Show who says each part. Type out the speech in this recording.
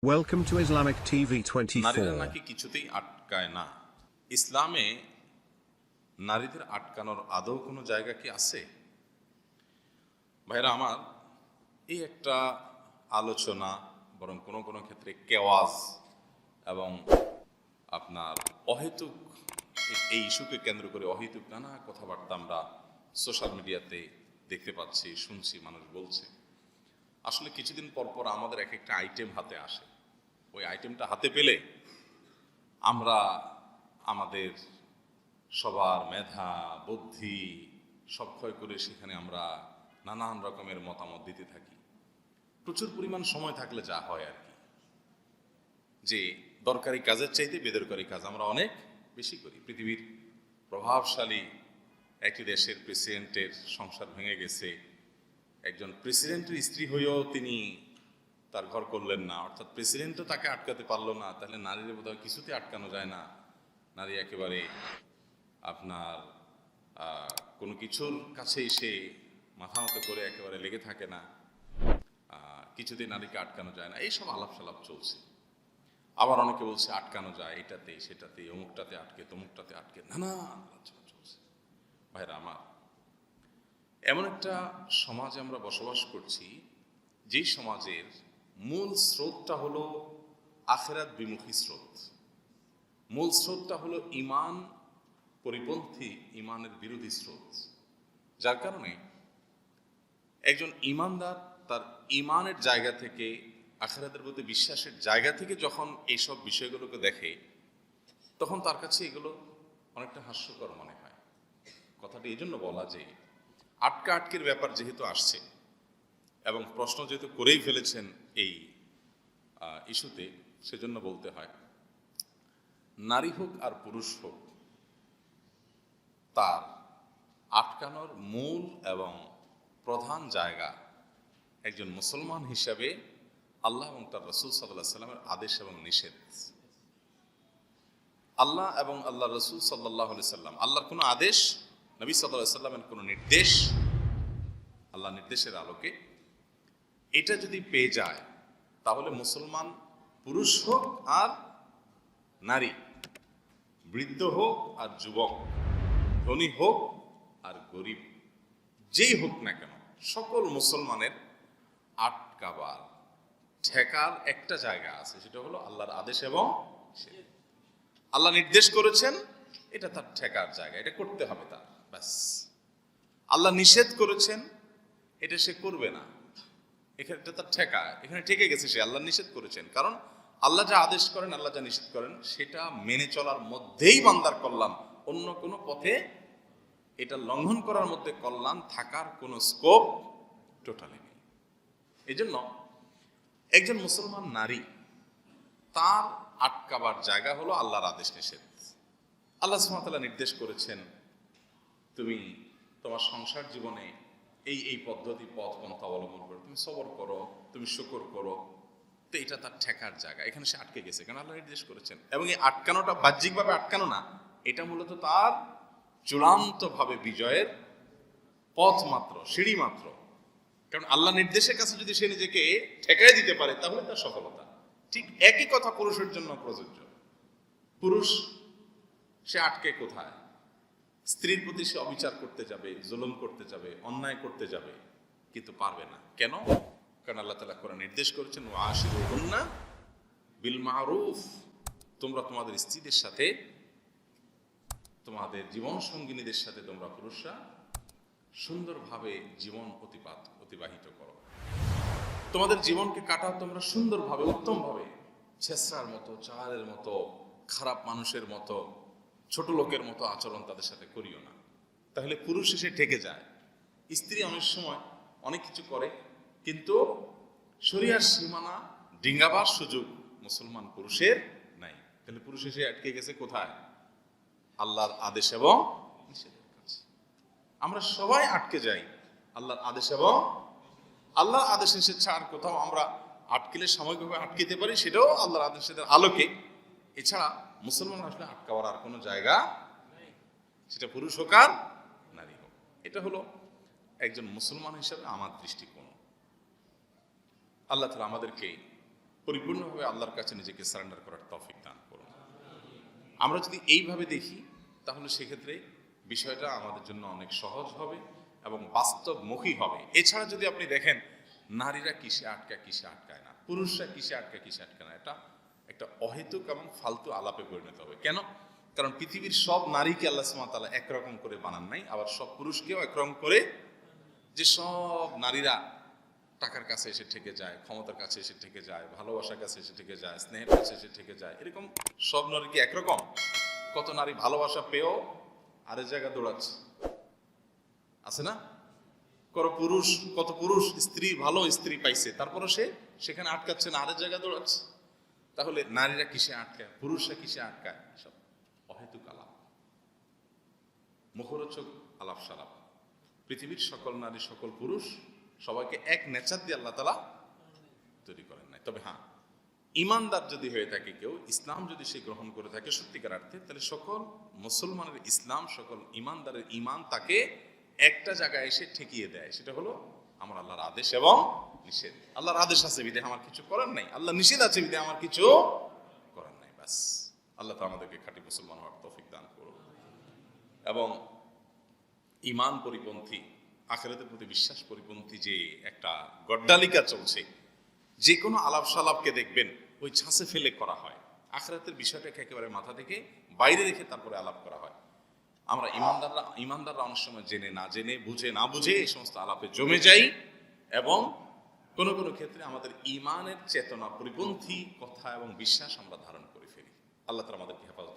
Speaker 1: Welcome to Islamic TV.24.
Speaker 2: নারীরা নাকি কিছুতেই আটকায় না। ইসলামে নারীদের আটকানোর আদৌ কোনো জায়গা কি আছে? ভাইরা আমার, এই একটা আলোচনা, বরং কোনো কোনো ক্ষেত্রে কেওয়াজ এবং আপনার অহেতুক এই ইস্যুকে কেন্দ্র করে অহেতুক নানা কথাবার্তা আমরা সোশ্যাল মিডিয়াতে দেখতে পাচ্ছি, শুনছি, মানুষ বলছে। আসলে কিছুদিন পর পর আমাদের এক একটা আইটেম হাতে আসে। ওই আইটেমটা হাতে পেলে আমরা আমাদের সবার মেধা বুদ্ধি সব ক্ষয় করে সেখানে আমরা নানান রকমের মতামত দিতে থাকি। প্রচুর পরিমাণ সময় থাকলে যা হয় আর কি, যে দরকারি কাজের চাইতে বেদরকারি কাজ আমরা অনেক বেশি করি। পৃথিবীর প্রভাবশালী একটি দেশের প্রেসিডেন্টের সংসার ভেঙে গেছে, একজন প্রেসিডেন্টের স্ত্রী হয়েও তিনি তার ঘর করলেন না, অর্থাৎ প্রেসিডেন্টও তাকে আটকাতে পারলো না, তাহলে নারীর বোধহয় কিছুতে আটকানো যায় না। নারী একেবারে আপনার কোনো কিছুর কাছেই সে মাথা মতো করে একেবারে লেগে থাকে না, কিছুতে নারীকে আটকানো যায় না, এইসব আলাপ সালাপ চলছে। আবার অনেকে বলছে আটকানো যায় এটাতে সেটাতে, অমুকটাতে আটকে তমুকটাতে আটকে, নানা আলোচনা চলছে। ভাইরা আমার, এমন একটা সমাজে আমরা বসবাস করছি যেই সমাজের মূল স্রোতটা হলো আখিরাত বিমুখী স্রোত। মূল স্রোতটা হলো ঈমান পরিপন্থী, ঈমানের বিরোধী স্রোত। যার কারণে একজন ঈমানদার তার ঈমানের জায়গা থেকে, আখিরাতের প্রতি বিশ্বাসের জায়গা থেকে যখন এইসব বিষয়গুলোকে দেখে, তখন তার কাছে এগুলো অনেকটা হাস্যকর মনে হয়। কথাটি এই জন্য বলা যে আটকের ব্যাপার যেহেতু আসছে এবং প্রশ্ন যেহেতু করেই ফেলেছেন এই ইস্যুতে, সেজন্য বলতে হয়, নারী হোক আর পুরুষ হোক, তার আটকানোর মূল এবং প্রধান জায়গা একজন মুসলমান হিসাবে আল্লাহ এবং তার রাসূল সাল্লাল্লাহু আলাইহি সাল্লামের আদেশ এবং নিষেধ। আল্লাহ এবং আল্লাহ রাসূল সাল্লাল্লাহু আলাইহি সাল্লাম, আল্লাহর কোনো আদেশ, নবী সাল্লাল্লাহু আলাইহি সাল্লামের কোনো নির্দেশ, আল্লাহ নির্দেশের আলোকে এটা যদি পেয়ে যায়, তাহলে মুসলমান পুরুষ হোক আর নারী, বৃদ্ধ হোক আর যুবক, ধনী হোক আর গরিব, যেই হোক না কেন, সকল মুসলমানের আটকাবার ঠেকার একটা জায়গা আছে, সেটা হলো আল্লাহর আদেশ এবং নিষেধ। আল্লাহ নির্দেশ করেছেন, এটা তার ঠেকার জায়গা, এটা করতে হবে তার, ব্যাস। আল্লাহ নিষেধ করেছেন, এটা সে করবে না, এখানে তার ঠেকা, এখানে ঠেকে গেছে সে। আল্লাহ নিষেধ করেছেন, কারণ আল্লাহ যা আদেশ করেন, আল্লাহ যা নিষেধ করেন, সেটা মেনে চলার মধ্যেই বান্দার কল্যাণ। অন্য কোনো পথে এটা লঙ্ঘন করার মধ্যে কল্যাণ থাকার কোনো স্কোপ টোটালি নেই। এই জন্য একজন মুসলমান নারী, তার আটকাবার জায়গা হলো আল্লাহর আদেশ নিষেধ। আল্লাহ সুবহানাহু ওয়া তাআলা নির্দেশ করেছেন, তুমি তোমার সংসার জীবনে এই পদ্ধতি পথ পন্থা অবলম্বন করো, তুমি সবর করো, তুমি শুকর করো। তো এটা তার ঠেকার জায়গা, এখানে সে আটকে গেছে, কারণ আল্লাহ নির্দেশ করেছেন। এবং এই আটকানোটা বাহ্যিকভাবে আটকানো না, এটা মূলত তার চূড়ান্তভাবে বিজয়ের পথ মাত্র, সিঁড়ি মাত্র। কারণ আল্লাহ নির্দেশের কাছে যদি সে নিজেকে ঠেকাই দিতে পারে, তাহলে তার সফলতা। ঠিক একই কথা পুরুষের জন্য প্রযোজ্য। পুরুষ সে আটকে কোথায়? স্ত্রীর প্রতি সে অবিচার করতে যাবে, জুলুম করতে যাবে, অন্যায় করতে যাবে, কিন্তু পারবে না। কেন? কারণ আল্লাহ তাআলা কোরআনে নির্দেশ করেছেন, ওয়াশিরুহুন্না বিল মারুফ, তোমরা তোমাদের স্ত্রীদের সাথে, তোমাদের জীবন সঙ্গিনীদের সাথে তোমরা পুরুষরা সুন্দরভাবে জীবন অতিবাহিত করো। তোমাদের জীবনকে কাটাও তোমরা সুন্দরভাবে, উত্তমভাবে। ছেঁচড়ার মতো, চালের মতো, খারাপ মানুষের মতো, ছোট লোকের মতো আচরণ তাদের সাথে করিও না। তাহলে পুরুষ এসে ঠেকে যায়। স্ত্রী অনেক সময় অনেক কিছু করে, কিন্তু শরিয়ার সীমানা ডিঙ্গাবার সুযোগ মুসলমান পুরুষের নাই। তাহলে পুরুষ এসে আটকে গেছে কোথায়? আল্লাহর আদেশ এবং নিষেধের কাছে। আমরা সবাই আটকে যাই আল্লাহর আদেশ এবং আল্লাহর আদেশ নিষেধ ছাড়া কোথাও আমরা আটকেলে সাময়িকভাবে আটকেতে পারি, সেটাও আল্লাহর আদেশ নিষেধের আলোকে। এছাড়া মুসলমান আসলে আটকাবার আর কোনো জায়গা নেই, সেটা পুরুষ হোক আর নারী হোক। এটা হলো একজন মুসলমান হিসেবে আমার দৃষ্টিকোণ। আল্লাহ তাআলা আমাদেরকে পরিপূর্ণভাবে আল্লাহর কাছে নিজেকে সারেন্ডার করার তৌফিক দান করুন। আমরা যদি এইভাবে দেখি তাহলে সেক্ষেত্রে বিষয়টা আমাদের জন্য অনেক সহজ হবে এবং বাস্তবমুখী হবে। এছাড়া যদি আপনি দেখেন নারীরা কিসে আটকায় না, পুরুষরা কিসে আটকায় না, এটা একটা অহেতুক এবং ফালতু আলাপে পরিণত হবে। কেন? কারণ পৃথিবীর সব নারীকে আল্লাহ সুবহানাহু ওয়া তাআলা একরকম করে বানান নাই, আবার সব পুরুষকেও একরকম করে যে সব নারীরা টাকার কাছে এসে ঠেকে যায়, ক্ষমতার কাছে এসে ঠেকে যায়, ভালোবাসার কাছে এসে ঠেকে যায়, স্নেহের কাছে এসে ঠেকে যায়, এরকম সব নারী কি একরকম? কত নারী ভালোবাসা পেয়েও আরেক জায়গায় দৌড়াচ্ছে, আছে না? কত পুরুষ স্ত্রী ভালো স্ত্রী পাইছে, তারপরে সে সেখানে আটকাচ্ছে না, আরেক জায়গায় দৌড়াচ্ছে। তাহলে নারীরা কিসে আটকায়, পুরুষরা কিসে আটকায়? সব অহেতুক আলাপ, মুখরোচক আলাপ সালাপ। পৃথিবীর সকল নারী সকল পুরুষ সবাইকে এক নেচার দিয়ে আল্লাহ তাআলা তৈরি করেন নাই। তবে হ্যাঁ, ইমানদার যদি হয়ে থাকে কেউ, ইসলাম যদি সে গ্রহণ করে থাকে সত্যিকার অর্থে, তাহলে সকল মুসলমানের ইসলাম, সকল ইমানদারের ইমান তাকে একটা জায়গায় এসে ঠেকিয়ে দেয়। সেটা হলো আমার আল্লাহর আদেশ এবং নিষেধ। আল্লাহর আদেশ আছে বিধায় আমার কিছু করার নাই, আল্লাহ নিষেধ আছে বিধায় আমার কিছু করার নাই, ব্যাস। আল্লাহ তো আমাদেরকে খাঁটি মুসলমান হওয়ার তৌফিক দান করুন। এবং ইমান পরিপন্থী, আখিরাতের প্রতি বিশ্বাস পরিপন্থী যে একটা গড্ডালিকা চলছে, যে কোনো আলাপ সালাপকে দেখবেন ওই ছাঁচে ফেলে করা হয়। আখিরাতের বিষয়টাকে একেবারে মাথা থেকে বাইরে রেখে তারপরে আলাপ করা হয়। আমরা ইমানদাররা অনেক সময় জেনে না জেনে, বুঝে না বুঝে এই সমস্ত আলাপে জমে যাই এবং কোনো কোনো ক্ষেত্রে আমাদের ইমানের চেতনা পরিপন্থী কথা এবং বিশ্বাস আমরা ধারণ করে ফেলি। আল্লাহ তাআলা আমাদেরকে হেফাজত